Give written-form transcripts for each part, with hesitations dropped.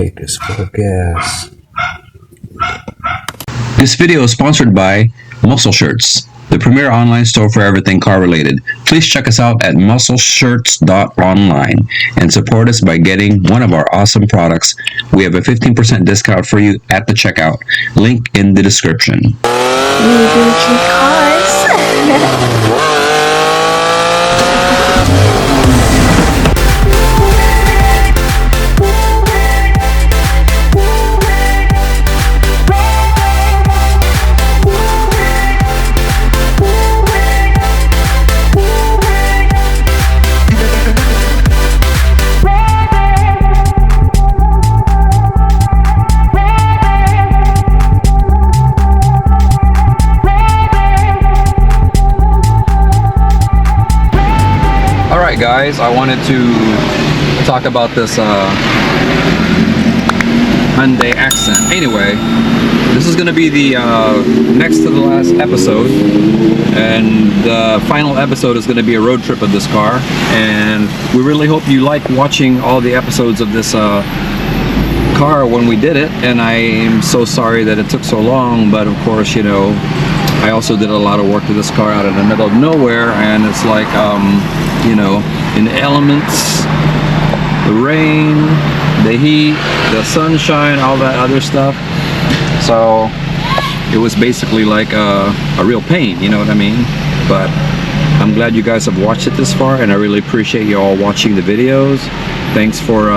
tank is full of gas. This video is sponsored by Muscle Shirts, the premier online store for everything car related. Please check us out at muscleshirts.online and support us by getting one of our awesome products. We have a 15% discount for you at the checkout. Link in the description. Researching cars. Alright guys, I wanted to talk about this Hyundai Accent. Anyway, this is going to be the next to the last episode, and the final episode is going to be a road trip of this car, and we really hope you like watching all the episodes of this car when we did it. And I am so sorry that it took so long, but of course, you know, I also did a lot of work to this car out in the middle of nowhere, and it's like, you know, in the elements, the rain, the heat, the sunshine, all that other stuff. So it was basically like a real pain, you know what I mean? But I'm glad you guys have watched it this far, and I really appreciate you all watching the videos. Thanks for,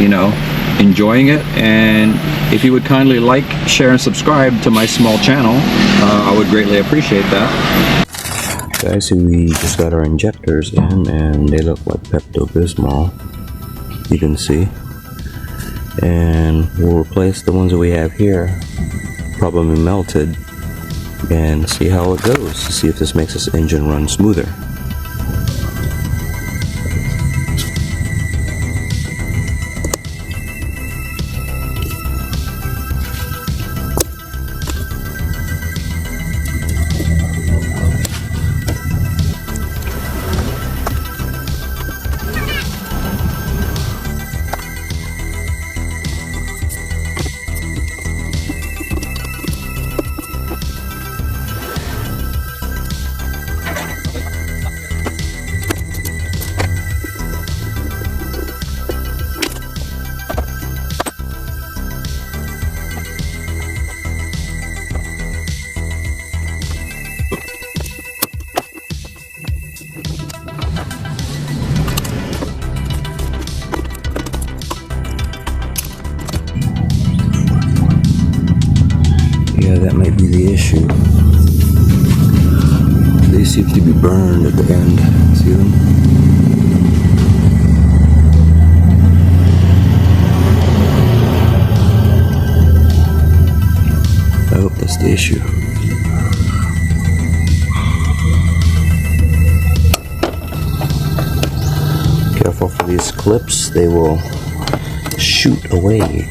you know, enjoying it. And if you would kindly like, share, and subscribe to my small channel, I would greatly appreciate that. Guys, we just got our injectors in, and they look like Pepto-Bismol, you can see. And we'll replace the ones that we have here, probably melted, and see how it goes, to see if this makes this engine run smoother. Yeah, that might be the issue. They seem to be burned at the end. See them? I hope that's the issue. Careful for these clips, they will shoot away.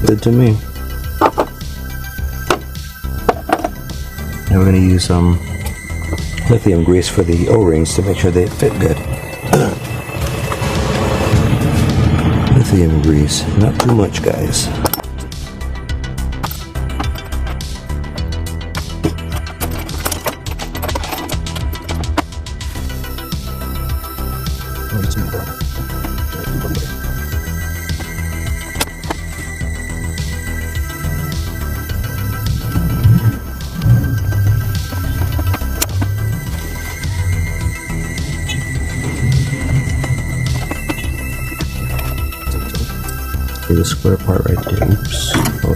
Good to me. Now we're going to use some lithium grease for the O-rings to make sure they fit good. Lithium grease, not too much, guys. The square part right there. Oops. Oh.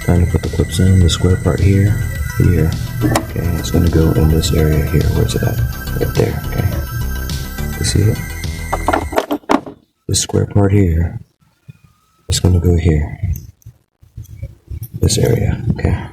Time to put the clips in. The square part here. Here. Okay, it's gonna go in this area here. Where's it at? Right there. Okay. You see it? The square part here. It's gonna go here. This area. Okay.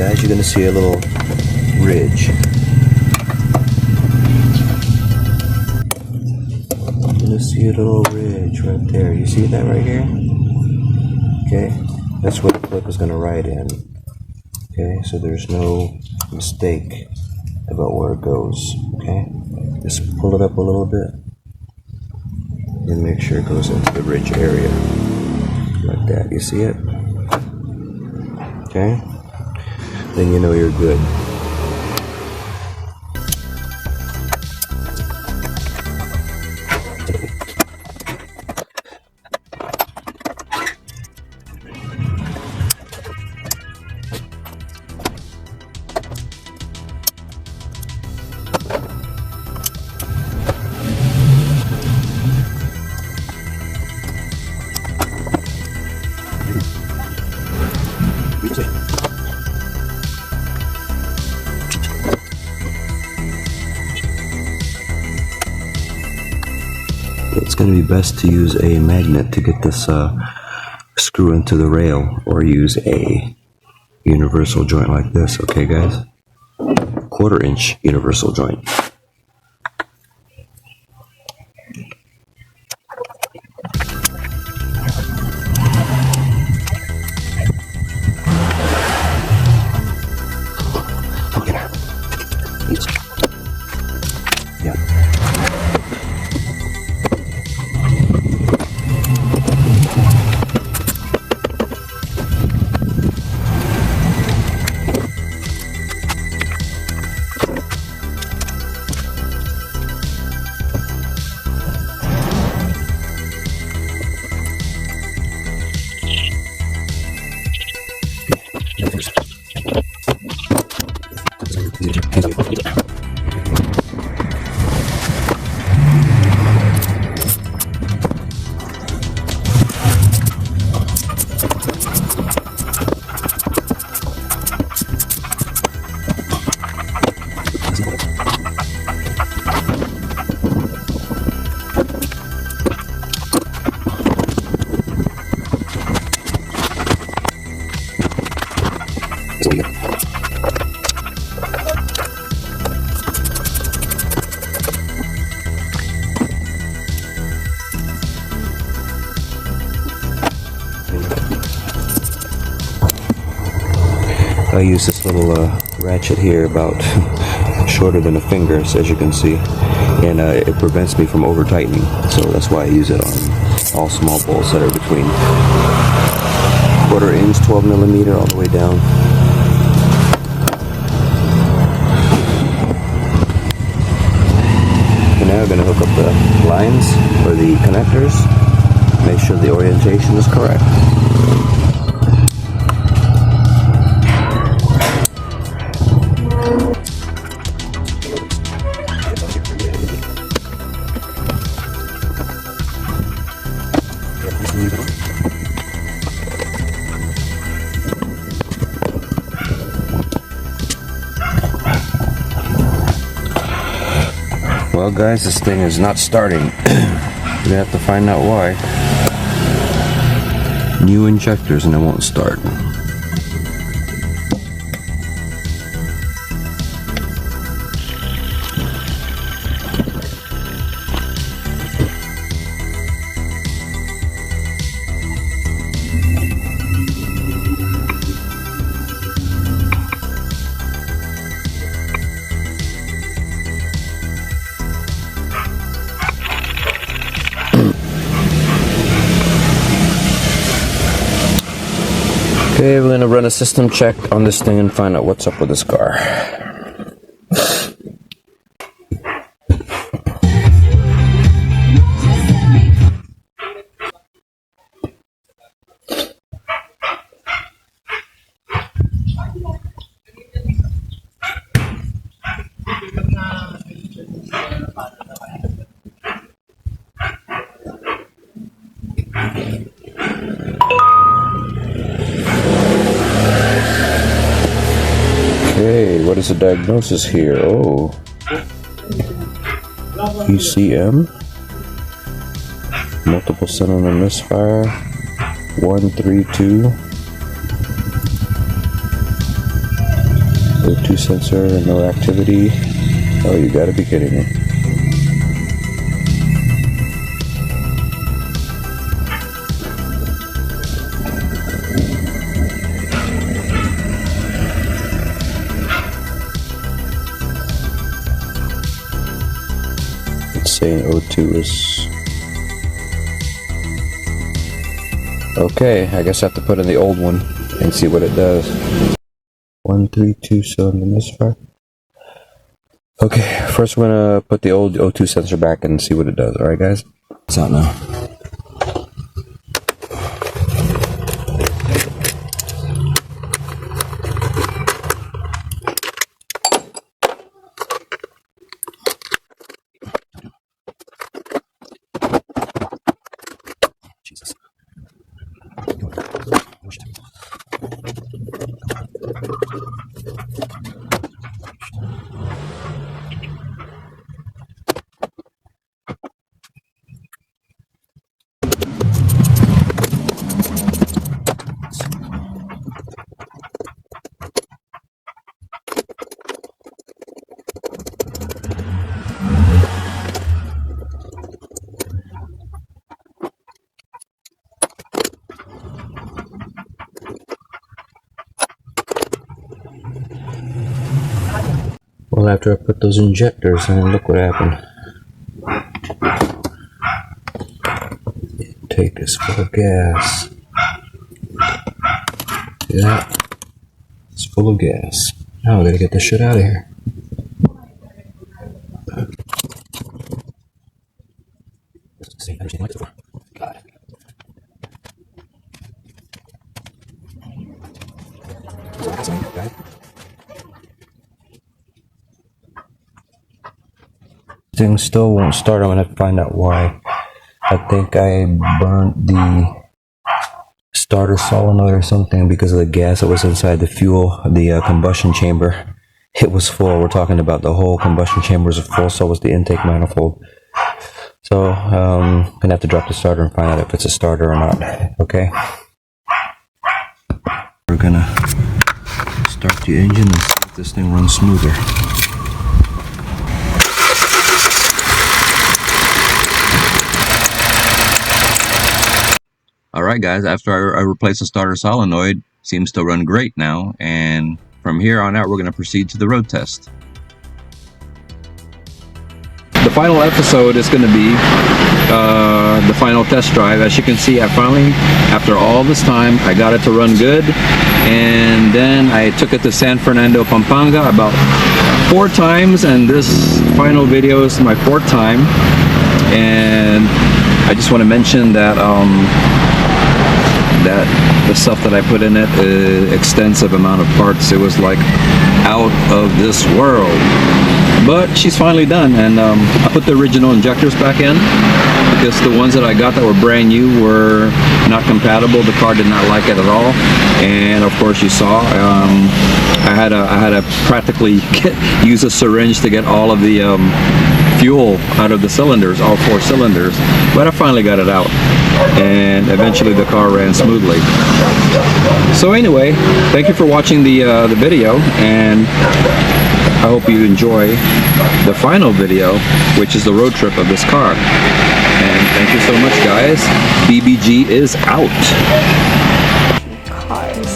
guys, you're gonna see a little ridge. You're gonna see a little ridge right there. You see that right here? Okay, that's where the clip is gonna ride in. Okay, so there's no mistake about where it goes. Okay, just pull it up a little bit and make sure it goes into the ridge area like that. You see it? Okay, then you know you're good. It's going to be best to use a magnet to get this screw into the rail, or use a universal joint like this. Okay, guys? 1/4-inch universal joint. Yeah. I use this little ratchet here, about shorter than a finger, as you can see, and it prevents me from over tightening, so that's why I use it on all small bolts that are between 1/4 inch, 12 millimeter, all the way down. And now we're going to hook up the lines, or the connectors, make sure the orientation is correct. Well guys, this thing is not starting. We're gonna have to find out why. New injectors and it won't start. Okay, we're gonna run a system check on this thing and find out what's up with this car. Okay, what is the diagnosis here? Oh, ECM, multiple cylinder misfire, 132. O2 sensor, no activity. Oh, you gotta be kidding me. It's saying O2 is... Okay, I guess I have to put in the old one and see what it does. 132 cylinder misfire. Okay, first we're gonna put the old O2 sensor back and see what it does. Alright guys? It's out now. Jesus. Well, after I put those injectors in, look what happened. Tank is full of gas. See that? It's full of gas. Now we gotta get this shit out of here. See, I've seen like this before. God. Thing still won't start. I'm gonna find out why. I think I burnt the starter solenoid or something because of the gas that was inside the fuel, the combustion chamber. It was full. We're talking about the whole combustion chamber was full, so was the intake manifold. So I'm gonna have to drop the starter and find out if it's a starter or not. Okay. We're gonna start the engine and see if this thing runs smoother. Alright guys, after I replaced the starter solenoid, seems to run great now, and from here on out we're going to proceed to the road test. The final episode is going to be the final test drive. As you can see, I finally, after all this time, I got it to run good, and then I took it to San Fernando, Pampanga about 4 times, and this final video is my 4th time. And I just want to mention that that the stuff that I put in it, extensive amount of parts. It was like out of this world. But she's finally done, and I put the original injectors back in because the ones that I got that were brand new were not compatible. The car did not like it at all, and of course you saw I had to practically use a syringe to get all of the fuel out of the cylinders, all 4 cylinders, but I finally got it out, and eventually the car ran smoothly. So anyway, thank you for watching the video, and I hope you enjoy the final video, which is the road trip of this car. And thank you so much, guys. BBG is out. Cars.